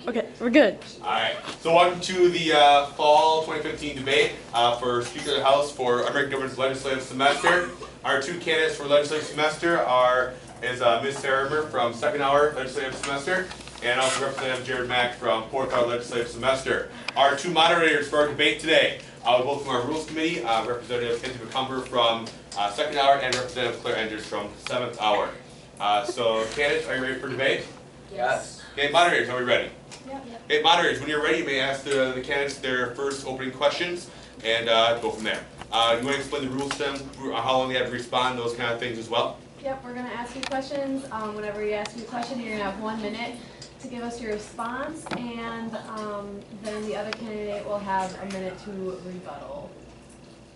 Okay, we're good. Alright, so welcome to the fall 2015 debate for Speaker of the House for American Government's legislative semester. Our two candidates for legislative semester is Ms. Sarah Emmer from second hour legislative semester and also Representative Jared Mack from fourth hour legislative semester. Our two moderators for our debate today, both from our Rules Committee, Representative Kenzie McCumber from second hour and Representative Claire Enders from seventh hour. So candidates, are you ready for debate? Yes. Okay, moderators, are we ready? Yep. Okay, moderators, when you're ready, you may ask the candidates their first opening questions and go from there. You want to explain the rules to them, how long they have to respond, those kind of things as well? Yep, we're going to ask you questions. Whenever you ask you a question, you're going to have 1 minute to give us your response, and then the other candidate will have a minute to rebuttal.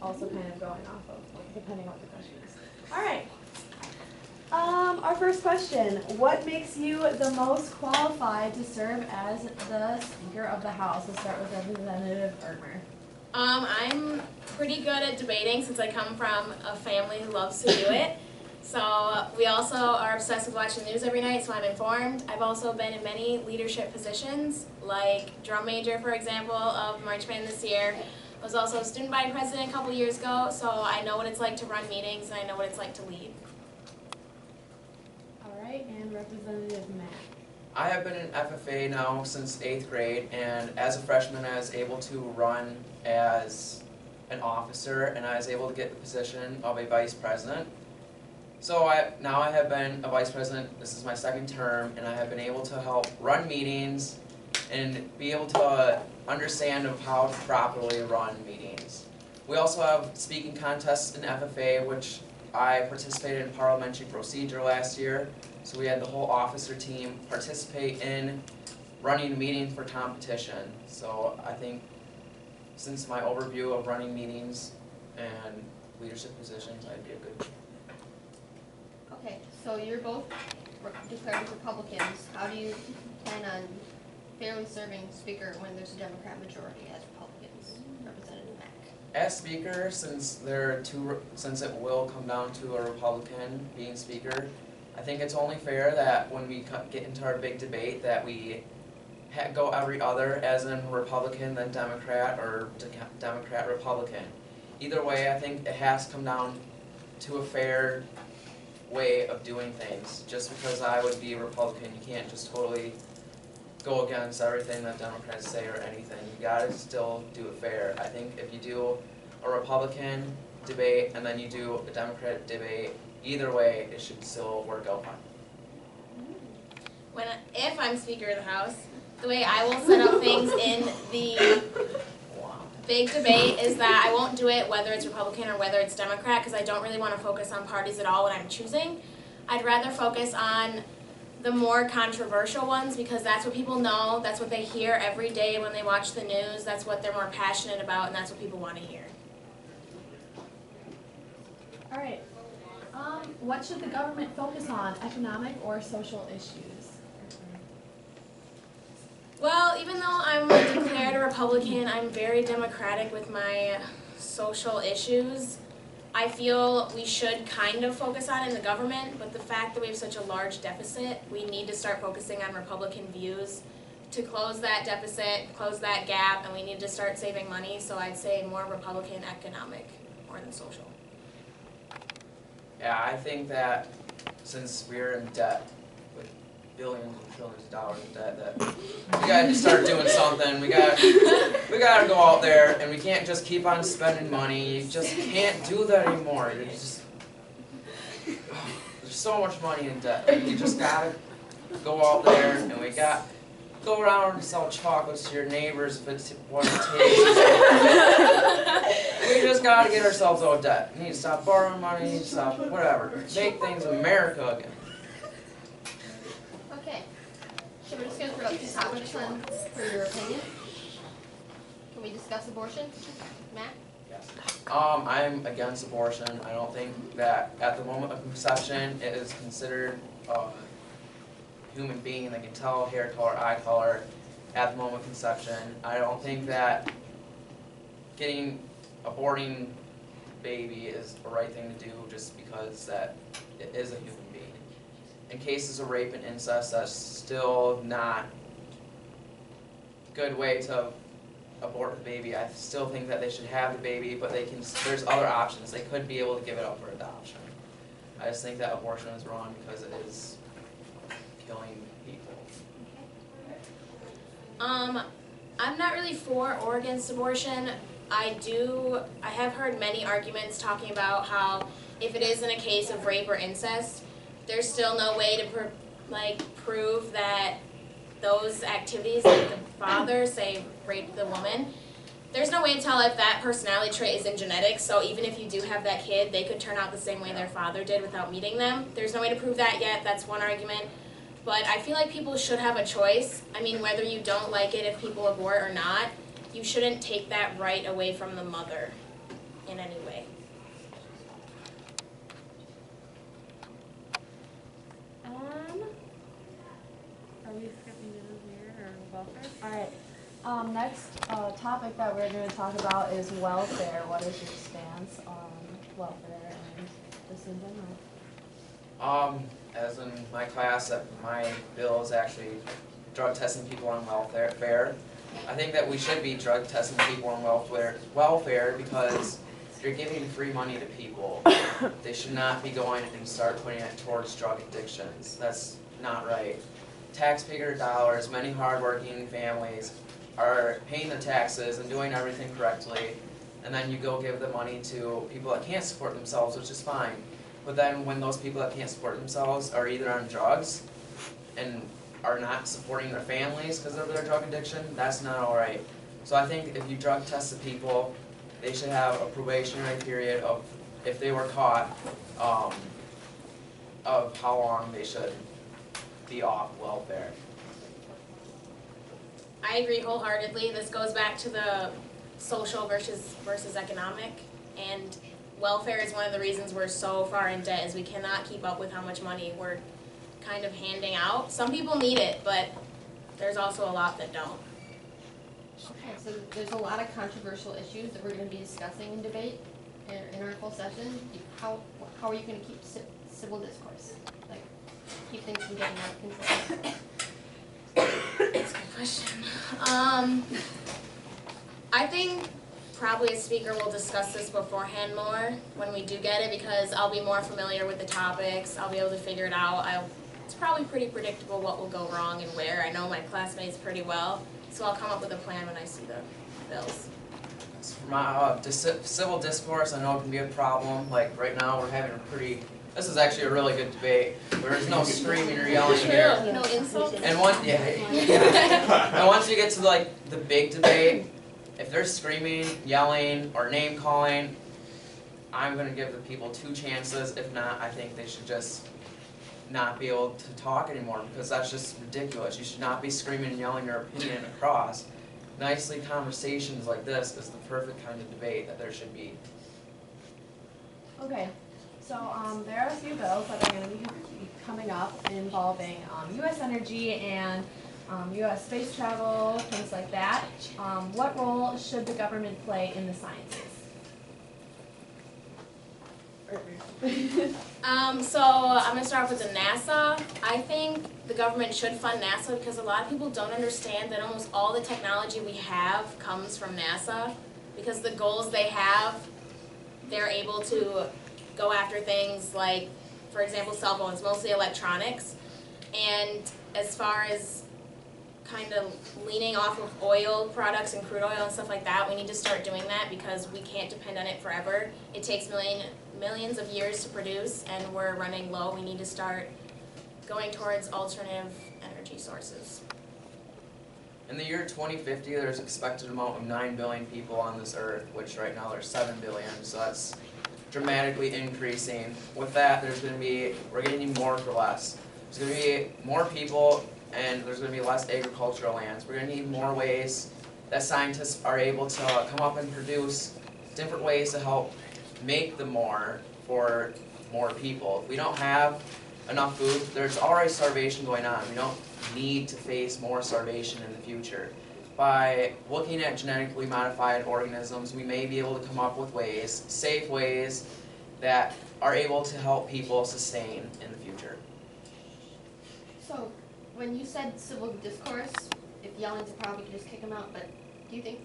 Also kind of going off of, depending on what the question is. All right. Our first question, what makes you the most qualified to serve as the Speaker of the House? We'll start with Representative Ermer. I'm pretty good at debating since I come from a family who loves to do it. So we also are obsessed with watching the news every night, so I'm informed. I've also been in many leadership positions, like drum major, for example, of March Band this year. I was also a student body president a couple years ago, so I know what it's like to run meetings and I know what it's like to lead. And Representative Mack. I have been in FFA now since 8th grade, and as a freshman I was able to run as an officer, and I was able to get the position of a vice president. So now I have been a vice president, this is my second term, and I have been able to help run meetings and be able to understand of how to properly run meetings. We also have speaking contests in FFA, which I participated in parliamentary procedure last year. So we had the whole officer team participate in running a meeting for competition. So I think since my overview of running meetings and leadership positions, I'd be a good. Okay, so you're both declared as Republicans. How do you plan on fairly serving Speaker when there's a Democrat majority as Republicans? Representative Mack. As Speaker, since it will come down to a Republican being Speaker, I think it's only fair that when we get into our big debate that we go every other, as in Republican then Democrat or Democrat Republican. Either way, I think it has to come down to a fair way of doing things. Just because I would be a Republican, you can't just totally go against everything that Democrats say or anything. You gotta still do it fair. I think if you do a Republican debate and then you do a Democrat debate, either way, it should still work out fine. If I'm Speaker of the House, the way I will set up things in the big debate is that I won't do it whether it's Republican or whether it's Democrat, because I don't really want to focus on parties at all when I'm choosing. I'd rather focus on the more controversial ones, because that's what people know, that's what they hear every day when they watch the news, that's what they're more passionate about, and that's what people want to hear. All right. What should the government focus on, economic or social issues? Well, even though I'm declared a Republican, I'm very democratic with my social issues. I feel we should kind of focus on it in the government, but the fact that we have such a large deficit, we need to start focusing on Republican views to close that deficit, close that gap, and we need to start saving money, so I'd say more Republican economic more than social. Yeah, I think that since we're in debt, with billions and trillions of dollars in debt, that we gotta start doing something. We gotta go out there, and we can't just keep on spending money. You just can't do that anymore. There's so much money in debt. You just gotta go out there, and we got go around and sell chocolates to your neighbors if it's what it takes. We just gotta get ourselves out of debt. We need to stop borrowing money, stop whatever. Make things America again. Okay, so we're just going to throw out two topics on for your opinion. Can we discuss abortion? Matt? Yes. I'm against abortion. I don't think that at the moment of conception it is considered a human being. They can tell hair color, eye color at the moment of conception. I don't think that aborting baby is the right thing to do just because that it is a human being. In cases of rape and incest, that's still not good way to abort the baby. I still think that they should have the baby, but there's other options. They could be able to give it up for adoption. I just think that abortion is wrong because it is killing people. I'm not really for or against abortion. I have heard many arguments talking about how if it is in a case of rape or incest, there's still no way to prove that those activities, like the father, say, raped the woman, there's no way to tell if that personality trait is in genetics, so even if you do have that kid, they could turn out the same way their father did without meeting them. There's no way to prove that yet, that's one argument. But I feel like people should have a choice. I mean, whether you don't like it if people abort or not, you shouldn't take that right away from the mother in any way. Are we skipping to here or welfare? Alright, next topic that we're going to talk about is welfare. What is your stance on welfare and just in general? As in my class, my bill is actually drug testing people on welfare. I think that we should be drug testing people on welfare because you're giving free money to people. They should not be going and start putting it towards drug addictions. That's not right. Taxpayer dollars, many hardworking families are paying their taxes and doing everything correctly, and then you go give the money to people that can't support themselves, which is fine. But then when those people that can't support themselves are either on drugs and are not supporting their families because of their drug addiction, that's not alright. So I think if you drug test the people, they should have a probationary period of, if they were caught, of how long they should be off welfare. I agree wholeheartedly. This goes back to the social versus economic, and welfare is one of the reasons we're so far in debt, is we cannot keep up with how much money we're kind of handing out. Some people need it, but there's also a lot that don't. Okay, so there's a lot of controversial issues that we're going to be discussing in debate in our full session. How are you going to keep civil discourse? Like, keep things from getting out of control? That's a good question. I think probably a speaker will discuss this beforehand more when we do get it, because I'll be more familiar with the topics. I'll be able to figure it out. It's probably pretty predictable what will go wrong and where. I know my classmates pretty well, so I'll come up with a plan when I see the bills. Civil discourse, I know it can be a problem. Like right now, we're having this is actually a really good debate where there's no screaming or yelling here. No insults? And and once you get to like the big debate, if they're screaming, yelling, or name calling, I'm gonna give the people 2 chances. If not, I think they should just not be able to talk anymore, because that's just ridiculous. You should not be screaming and yelling your opinion across. Nicely, conversations like this is the perfect kind of debate that there should be. Okay, so there are a few bills that are going to be coming up involving U.S. energy and U.S. space travel, things like that. What role should the government play in the sciences? So I'm going to start off with the NASA. I think the government should fund NASA because a lot of people don't understand that almost all the technology we have comes from NASA, because the goals they have, they're able to go after things like, for example, cell phones, mostly electronics. And as far as kind of leaning off of oil products and crude oil and stuff like that, we need to start doing that because we can't depend on it forever. It takes millions of years to produce, and we're running low. We need to start going towards alternative energy sources. In the year 2050, there's an expected amount of 9 billion people on this earth, which right now there's 7 billion, so that's dramatically increasing. With that, we're going to need more for less. There's going to be more people, and there's going to be less agricultural lands. We're going to need more ways that scientists are able to come up and produce different ways to help make the more for more people. If we don't have enough food, there's already starvation going on. We don't need to face more starvation in the future. By looking at genetically modified organisms, we may be able to come up with ways, safe ways, that are able to help people sustain in the future. So, when you said civil discourse, if yelling's a problem, you can just kick them out, but do you think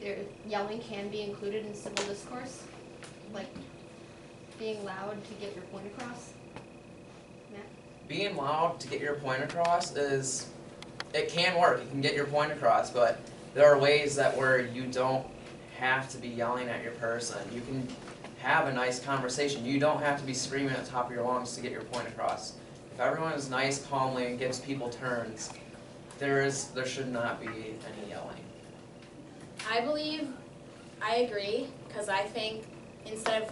yelling can be included in civil discourse? Like, being loud to get your point across? Matt? Being loud to get your point across it can work, you can get your point across, but there are ways that where you don't have to be yelling at your person. You can have a nice conversation. You don't have to be screaming at the top of your lungs to get your point across. If everyone is nice, calmly, and gives people turns, there should not be any yelling. I agree, because I think instead of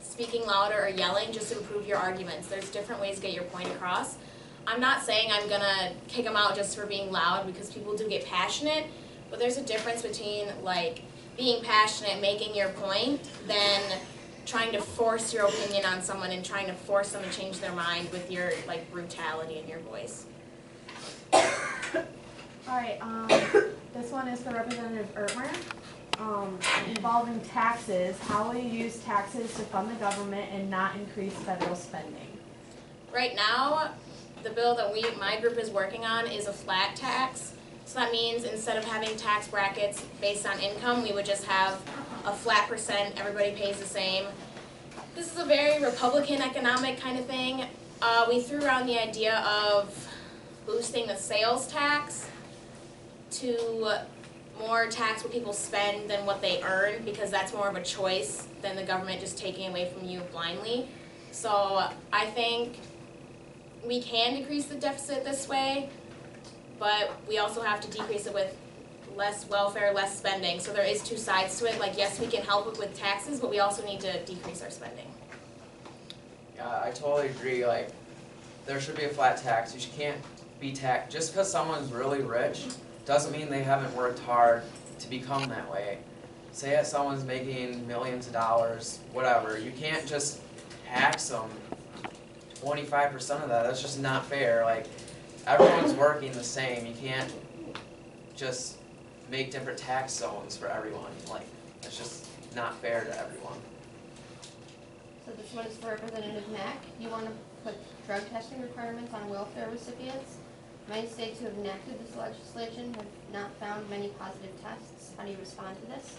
speaking louder or yelling, just improve your arguments. There's different ways to get your point across. I'm not saying I'm gonna kick them out just for being loud, because people do get passionate, but there's a difference between like being passionate, making your point, than trying to force your opinion on someone and trying to force them to change their mind with your like brutality in your voice. Alright, this one is for Representative Ertmer. Involving taxes, how will you use taxes to fund the government and not increase federal spending? Right now, the bill that my group is working on is a flat tax. So that means instead of having tax brackets based on income, we would just have a flat percent, everybody pays the same. This is a very Republican economic kind of thing. We threw around the idea of boosting the sales tax to more tax what people spend than what they earn, because that's more of a choice than the government just taking away from you blindly. So I think we can decrease the deficit this way, but we also have to decrease it with less welfare, less spending. So there is two sides to it. Like, yes, we can help it with taxes, but we also need to decrease our spending. Yeah, I totally agree. Like, there should be a flat tax. You can't be taxed just because someone's really rich. Doesn't mean they haven't worked hard to become that way. Say that someone's making millions of dollars, whatever. You can't just tax them 25% of that. That's just not fair. Like, everyone's working the same. You can't just make different tax zones for everyone. Like, that's just not fair to everyone. So this one is for Representative Mack. You want to put drug testing requirements on welfare recipients? Many states who have enacted this legislation have not found many positive tests. How do you respond to this?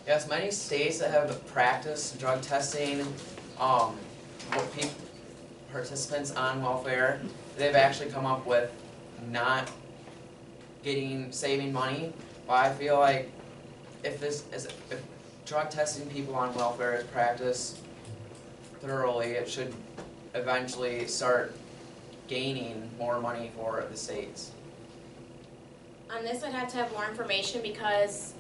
Yes, many states that have practiced drug testing, participants on welfare, they've actually come up with not saving money. But I feel like if drug testing people on welfare is practiced thoroughly, it should eventually start gaining more money for the states. On this, I'd have to have more information, because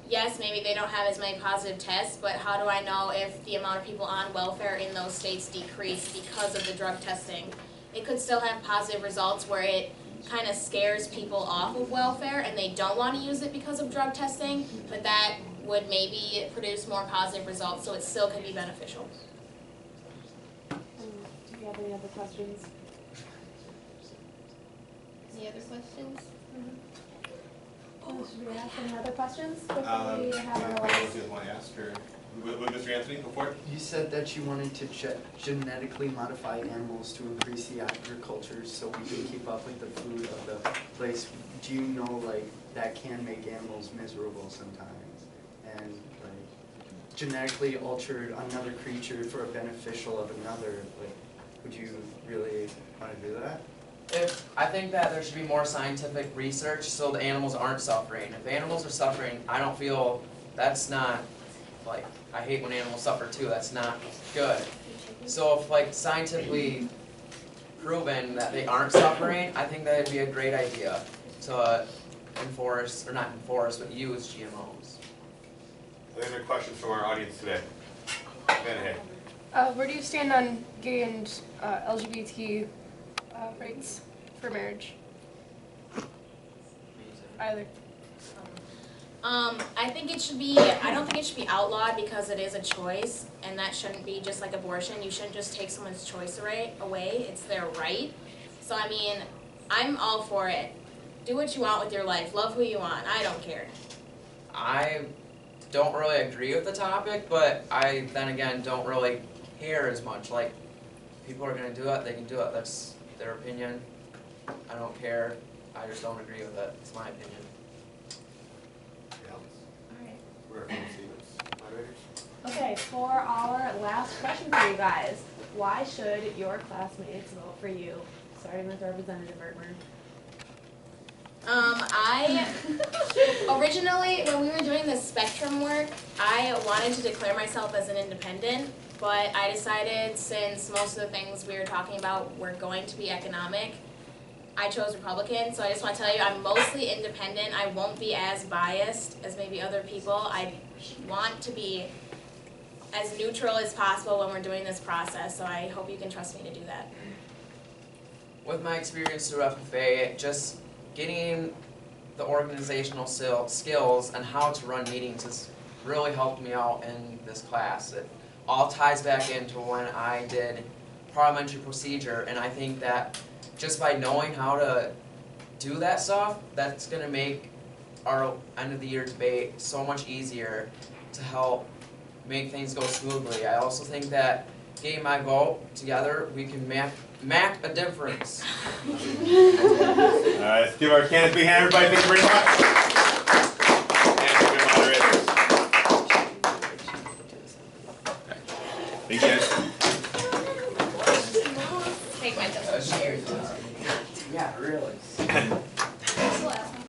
yes, maybe they don't have as many positive tests, but how do I know if the amount of people on welfare in those states decreased because of the drug testing? It could still have positive results where it kind of scares people off of welfare and they don't want to use it because of drug testing, but that would maybe produce more positive results, so it still could be beneficial. Do you have any other questions? Any other questions? Should we ask any other questions before we have our I don't know last? if you guys want to ask, or would Mr. Anthony go for it? You said that you wanted to genetically modify animals to increase the agriculture so we can keep up with the food of the place. Do you know, like, that can make animals miserable sometimes? And, like, genetically altered another creature for a beneficial of another, like, would you really want to do that? I think that there should be more scientific research so the animals aren't suffering. If animals are suffering, I don't feel that's not, like, I hate when animals suffer too, that's not good. So if, like, scientifically proven that they aren't suffering, I think that would be a great idea to enforce, or not enforce, but use GMOs. Are there any questions from our audience today? Van Where do you stand on gay and LGBT rights for marriage? Either. I think it should be, I don't think it should be outlawed because it is a choice, and that shouldn't be just like abortion. You shouldn't just take someone's choice away, it's their right. So I mean, I'm all for it. Do what you want with your life, love who you want, I don't care. I don't really agree with the topic, but I then again don't really care as much. Like, people are gonna do it, they can do it, that's their opinion. I don't care, I just don't agree with it, it's my opinion. Okay, for our last question for you guys, why should your classmates vote for you? Starting with Representative Bertmer. I originally, when we were doing the spectrum work, I wanted to declare myself as an independent, but I decided since most of the things we were talking about were going to be economic, I chose Republican. So I just want to tell you, I'm mostly independent. I won't be as biased as maybe other people. I want to be as neutral as possible when we're doing this process, so I hope you can trust me to do that. With my experience through FFA, just getting the organizational skills and how to run meetings has really helped me out in this class. It all ties back into when I did parliamentary procedure, and I think that just by knowing how to do that stuff, that's going to make our end of the year debate so much easier to help make things go smoothly. I also think that getting my vote together, we can make a difference. Alright, let's give our candidates a big hand, everybody. Thank you very much. And good moderators. Thank you guys. Take my double chair. Yeah, really.